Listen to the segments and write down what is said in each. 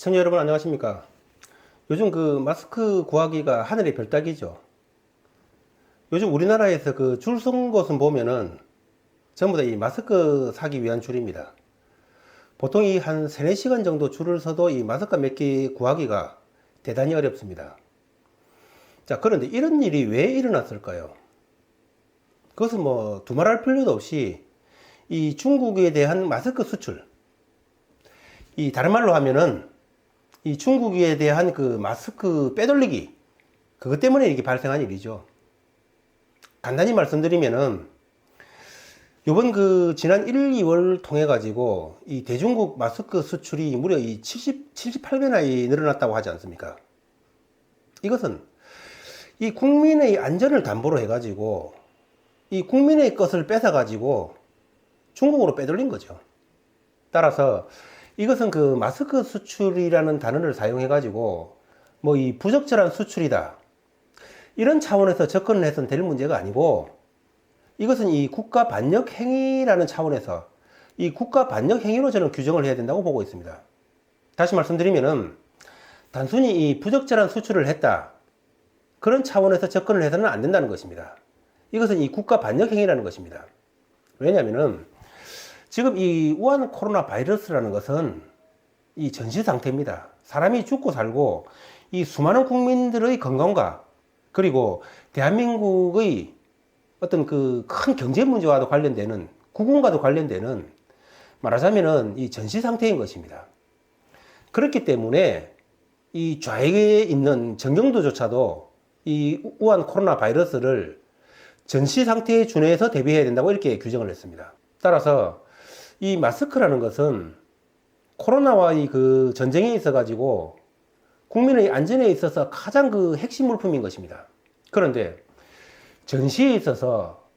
시청자 여러분 안녕하십니까? 요즘 그 마스크 구하기가 하늘의 별 따기죠. 요즘 우리나라에서 그 줄 선 곳은 보면은 전부 다 이 마스크 사기 위한 줄입니다. 보통 이 한 3, 4시간 정도 줄을 서도 이 마스크 몇 개 구하기가 대단히 어렵습니다. 자, 그런데 이런 일이 왜 일어났을까요? 그것은 뭐 두말할 필요도 없이 이 중국에 대한 마스크 수출, 이 다른 말로 하면은 이 중국에 대한 그 마스크 빼돌리기, 그것 때문에 이게 발생한 일이죠. 간단히 말씀드리면은 요번 그 지난 1, 2월 통해 가지고 이 대중국 마스크 수출이 무려 이 78배나 늘어났다고 하지 않습니까? 이것은 이 국민의 안전을 담보로 해 가지고 이 국민의 것을 뺏어 가지고 중국으로 빼돌린 거죠. 따라서 이것은 그 마스크 수출이라는 단어를 사용해 가지고 뭐 이 부적절한 수출이다, 이런 차원에서 접근을 해서는 될 문제가 아니고, 이것은 이 국가 반역 행위라는 차원에서 이 국가 반역 행위로 저는 규정을 해야 된다고 보고 있습니다. 다시 말씀드리면은 단순히 이 부적절한 수출을 했다, 그런 차원에서 접근을 해서는 안 된다는 것입니다. 이것은 이 국가 반역 행위라는 것입니다. 왜냐하면은 지금 이 우한 코로나 바이러스라는 것은 이 전시 상태입니다. 사람이 죽고 살고 이 수많은 국민들의 건강과 그리고 대한민국의 어떤 그 큰 경제 문제와도 관련되는, 국운과도 관련되는, 말하자면은 이 전시 상태인 것입니다. 그렇기 때문에 이 좌익에 있는 정경도조차도 이 우한 코로나 바이러스를 전시 상태에 준해서 대비해야 된다고 이렇게 규정을 했습니다. 따라서 이 마스크라는 것은 코로나와의 그 전쟁에 있어 가지고 국민의 안전에 있어서 가장 그 핵심 물품인 것입니다. 그런데 전시에 있어서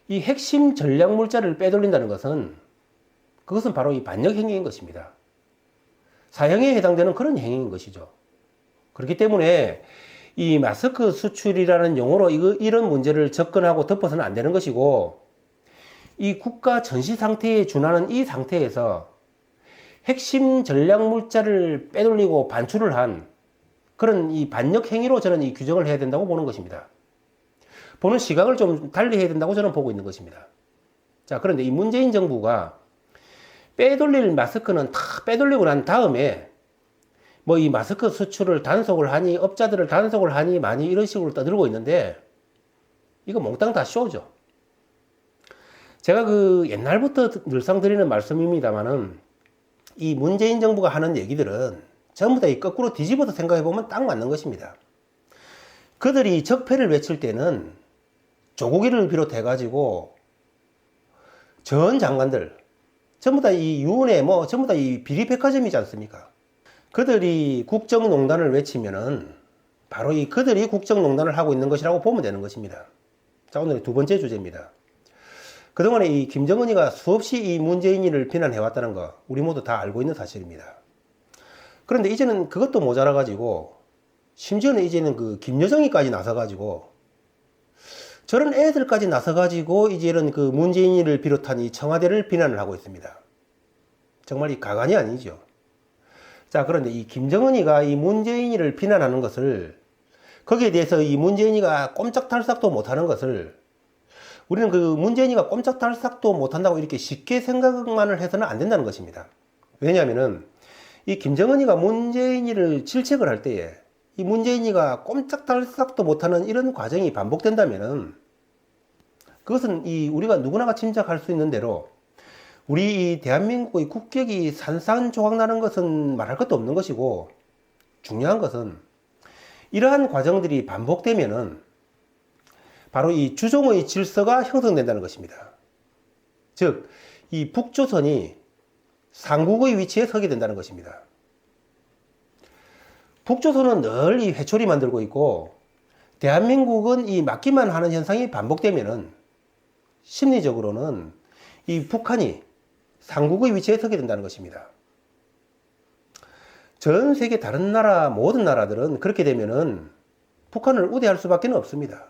이 핵심 전략 물자를 빼돌린다는 것은, 그것은 바로 이 반역 행위인 것입니다. 사형에 해당되는 그런 행위인 것이죠. 그렇기 때문에 이 마스크 수출이라는 용어로 이런 문제를 접근하고 덮어서는 안 되는 것이고, 이 국가 전시 상태에 준하는 이 상태에서 핵심 전략 물자를 빼돌리고 반출을 한 그런 이 반역 행위로 저는 이 규정을 해야 된다고 보는 것입니다. 보는 시각을 좀 달리 해야 된다고 저는 보고 있는 것입니다. 자, 그런데 이 문재인 정부가 빼돌릴 마스크는 다 빼돌리고 난 다음에 뭐 이 마스크 수출을 단속을 하니, 업자들을 단속을 하니 많이 이런 식으로 떠들고 있는데, 이거 몽땅 다 쇼죠. 제가 그 옛날부터 늘상 드리는 말씀입니다만은 이 문재인 정부가 하는 얘기들은 전부 다 이 거꾸로 뒤집어서 생각해 보면 딱 맞는 것입니다. 그들이 적폐를 외칠 때는 조국이를 비롯해 가지고 전 장관들 전부 다 이 유은혜 뭐 전부 다 이 비리백화점이지 않습니까? 그들이 국정농단을 외치면은 바로 이 그들이 국정농단을 하고 있는 것이라고 보면 되는 것입니다. 자, 오늘의 두 번째 주제입니다. 그동안에 이 김정은이가 수없이 이 문재인이를 비난해왔다는 거 우리 모두 다 알고 있는 사실입니다. 그런데 이제는 그것도 모자라가지고 심지어는 이제는 그 김여정이까지 나서가지고 저런 애들까지 나서가지고 이제 이런 그 문재인이를 비롯한 이 청와대를 비난을 하고 있습니다. 정말 이 가관이 아니죠. 자, 그런데 이 김정은이가 이 문재인이를 비난하는 것을, 거기에 대해서 이 문재인이가 꼼짝달싹도 못하는 것을 우리는 그 문재인이가 꼼짝달싹도 못한다고 이렇게 쉽게 생각만을 해서는 안 된다는 것입니다. 왜냐하면은 이 김정은이가 문재인이를 질책을 할 때에 이 문재인이가 꼼짝달싹도 못하는 이런 과정이 반복된다면은 그것은 이 우리가 누구나가 짐작할 수 있는 대로 우리 이 대한민국의 국격이 산산조각나는 것은 말할 것도 없는 것이고, 중요한 것은 이러한 과정들이 반복되면은 바로 이 주종의 질서가 형성된다는 것입니다. 즉, 이 북조선이 상국의 위치에 서게 된다는 것입니다. 북조선은 늘 이 회초리 만들고 있고, 대한민국은 이 맞기만 하는 현상이 반복되면은 심리적으로는 이 북한이 상국의 위치에 서게 된다는 것입니다. 전 세계 다른 나라, 모든 나라들은 그렇게 되면은 북한을 우대할 수밖에 없습니다.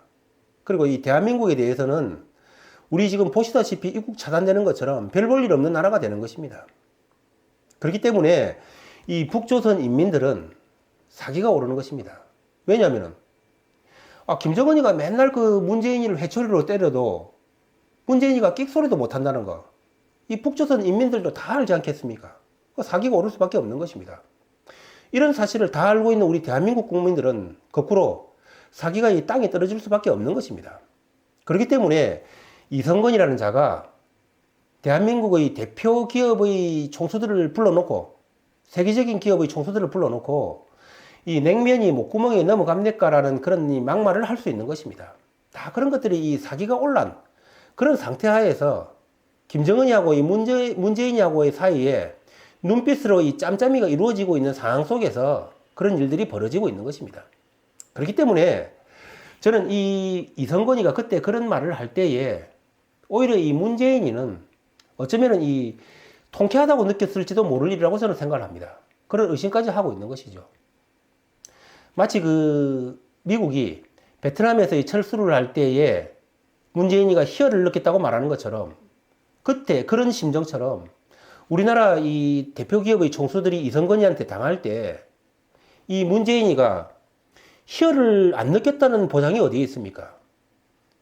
그리고 이 대한민국에 대해서는 우리 지금 보시다시피 입국 차단되는 것처럼 별 볼 일 없는 나라가 되는 것입니다. 그렇기 때문에 이 북조선 인민들은 사기가 오르는 것입니다. 왜냐하면 김정은이가 맨날 그 문재인이를 회초리로 때려도 문재인이가 끽소리도 못한다는 거, 이 북조선 인민들도 다 알지 않겠습니까? 사기가 오를 수밖에 없는 것입니다. 이런 사실을 다 알고 있는 우리 대한민국 국민들은 거꾸로 사기가 이 땅에 떨어질 수밖에 없는 것입니다. 그렇기 때문에 이성건이라는 자가 대한민국의 대표 기업의 총수들을 불러놓고, 세계적인 기업의 총수들을 불러놓고 이 냉면이 목구멍에 넘어갑니까라는 그런 이 막말을 할 수 있는 것입니다. 다 그런 것들이 이 사기가 올란 그런 상태 하에서 김정은이하고 이 문재인이하고의 사이에 눈빛으로 이 짬짬이가 이루어지고 있는 상황 속에서 그런 일들이 벌어지고 있는 것입니다. 그렇기 때문에 저는 이 이성건이가 그때 그런 말을 할 때에 오히려 이 문재인이는 어쩌면은 이 통쾌하다고 느꼈을지도 모를 일이라고 저는 생각을 합니다. 그런 의심까지 하고 있는 것이죠. 마치 그 미국이 베트남에서 이 철수를 할 때에 문재인이가 희열을 느꼈다고 말하는 것처럼, 그때 그런 심정처럼 우리나라 이 대표 기업의 총수들이 이성건이한테 당할 때 이 문재인이가 희열을 안 느꼈다는 보장이 어디에 있습니까?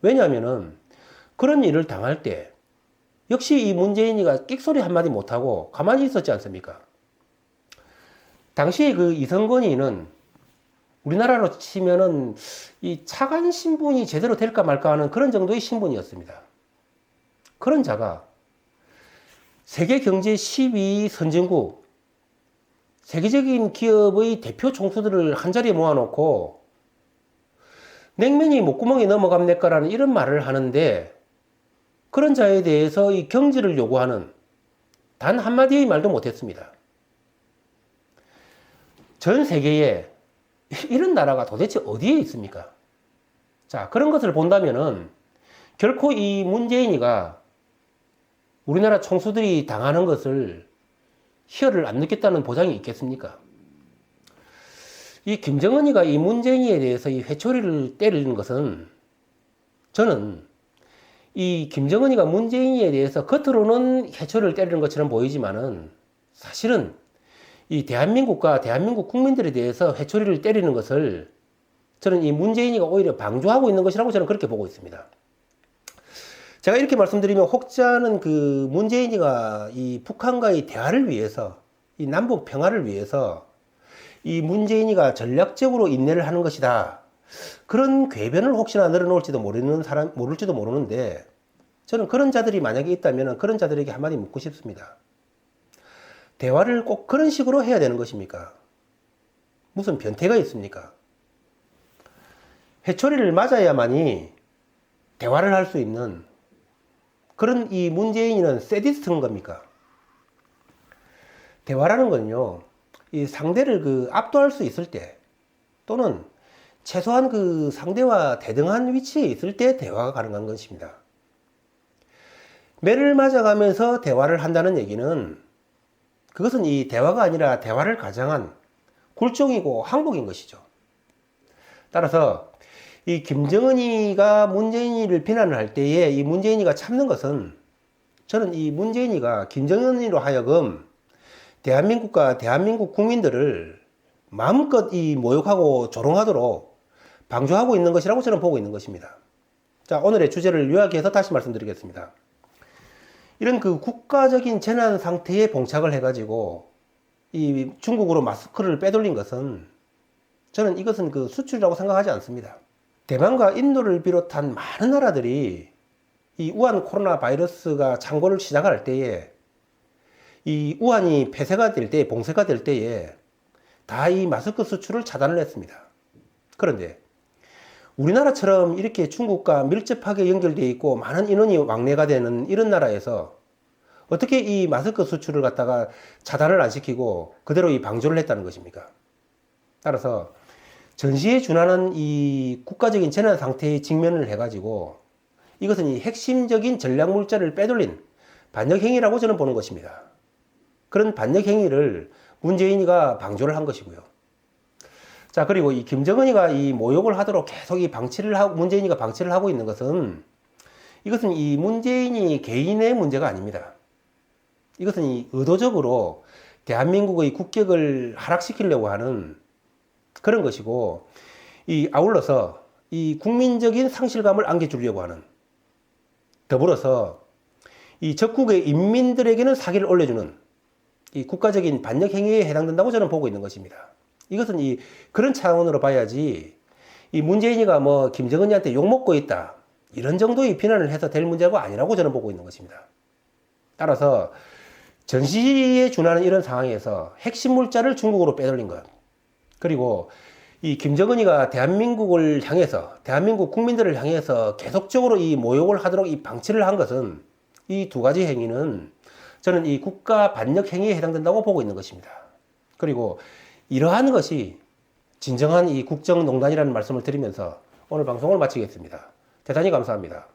왜냐하면은 그런 일을 당할 때 역시 이 문재인이가 끽소리 한마디 못하고 가만히 있었지 않습니까? 당시에 그 이성건이는 우리나라로 치면은 이 차관 신분이 제대로 될까 말까 하는 그런 정도의 신분이었습니다. 그런 자가 세계 경제 12위 선진국, 세계적인 기업의 대표 총수들을 한자리에 모아놓고 냉면이 목구멍에 넘어갑니까라는 이런 말을 하는데, 그런 자에 대해서 이 경질을 요구하는 단 한마디의 말도 못했습니다. 전 세계에 이런 나라가 도대체 어디에 있습니까? 자, 그런 것을 본다면은 결코 이 문재인이가 우리나라 총수들이 당하는 것을 희열을 안 느꼈다는 보장이 있겠습니까? 이 김정은이가 이 문재인에 대해서 이 회초리를 때리는 것은, 저는 이 김정은이가 문재인에 대해서 겉으로는 회초리를 때리는 것처럼 보이지만은 사실은 이 대한민국과 대한민국 국민들에 대해서 회초리를 때리는 것을 저는 이 문재인이가 오히려 방조하고 있는 것이라고 저는 그렇게 보고 있습니다. 제가 이렇게 말씀드리면 혹자는 그 문재인이가 이 북한과의 대화를 위해서, 이 남북 평화를 위해서 이 문재인이가 전략적으로 인내를 하는 것이다, 그런 궤변을 혹시나 늘어놓을지도 모를지도 모르는데, 저는 그런 자들이 만약에 있다면 그런 자들에게 한마디 묻고 싶습니다. 대화를 꼭 그런 식으로 해야 되는 것입니까? 무슨 변태가 있습니까? 회초리를 맞아야만이 대화를 할 수 있는 그런 이 문재인이는 세디스트인 겁니까? 대화라는 건요, 이 상대를 그 압도할 수 있을 때, 또는 최소한 그 상대와 대등한 위치에 있을 때 대화가 가능한 것입니다. 매를 맞아가면서 대화를 한다는 얘기는, 그것은 이 대화가 아니라 대화를 가장한 굴종이고 항복인 것이죠. 따라서 이 김정은이가 문재인이를 비난을 할 때에 이 문재인이가 참는 것은, 저는 이 문재인이가 김정은이로 하여금 대한민국과 대한민국 국민들을 마음껏 이 모욕하고 조롱하도록 방조하고 있는 것이라고 저는 보고 있는 것입니다. 자, 오늘의 주제를 요약해서 다시 말씀드리겠습니다. 이런 그 국가적인 재난 상태에 봉착을 해가지고 이 중국으로 마스크를 빼돌린 것은, 저는 이것은 그 수출이라고 생각하지 않습니다. 대만과 인도를 비롯한 많은 나라들이 이 우한 코로나 바이러스가 창궐을 시작할 때에, 이 우한이 폐쇄가 될 때, 봉쇄가 될 때에 다 이 마스크 수출을 차단을 했습니다. 그런데 우리나라처럼 이렇게 중국과 밀접하게 연결되어 있고 많은 인원이 왕래가 되는 이런 나라에서 어떻게 이 마스크 수출을 갖다가 차단을 안 시키고 그대로 이 방조를 했다는 것입니까? 따라서 전시에 준하는 이 국가적인 재난 상태에 직면을 해가지고 이것은 이 핵심적인 전략 물자를 빼돌린 반역행위라고 저는 보는 것입니다. 그런 반역행위를 문재인이가 방조를 한 것이고요. 자, 그리고 이 김정은이가 이 모욕을 하도록 계속 이 방치를 하고, 문재인이가 방치를 하고 있는 것은, 이것은 이 문재인이 개인의 문제가 아닙니다. 이것은 이 의도적으로 대한민국의 국격을 하락시키려고 하는 그런 것이고, 이 아울러서 이 국민적인 상실감을 안겨주려고 하는, 더불어서 이 적국의 인민들에게는 사기를 올려주는 이 국가적인 반역 행위에 해당된다고 저는 보고 있는 것입니다. 이것은 이 그런 차원으로 봐야지, 이 문재인이가 뭐 김정은이한테 욕먹고 있다, 이런 정도의 비난을 해서 될 문제가 아니라고 저는 보고 있는 것입니다. 따라서 전시에 준하는 이런 상황에서 핵심 물자를 중국으로 빼돌린 것, 그리고 이 김정은이가 대한민국을 향해서, 대한민국 국민들을 향해서 계속적으로 이 모욕을 하도록 이 방치를 한 것은, 이 두 가지 행위는 저는 이 국가 반역 행위에 해당된다고 보고 있는 것입니다. 그리고 이러한 것이 진정한 이 국정농단이라는 말씀을 드리면서 오늘 방송을 마치겠습니다. 대단히 감사합니다.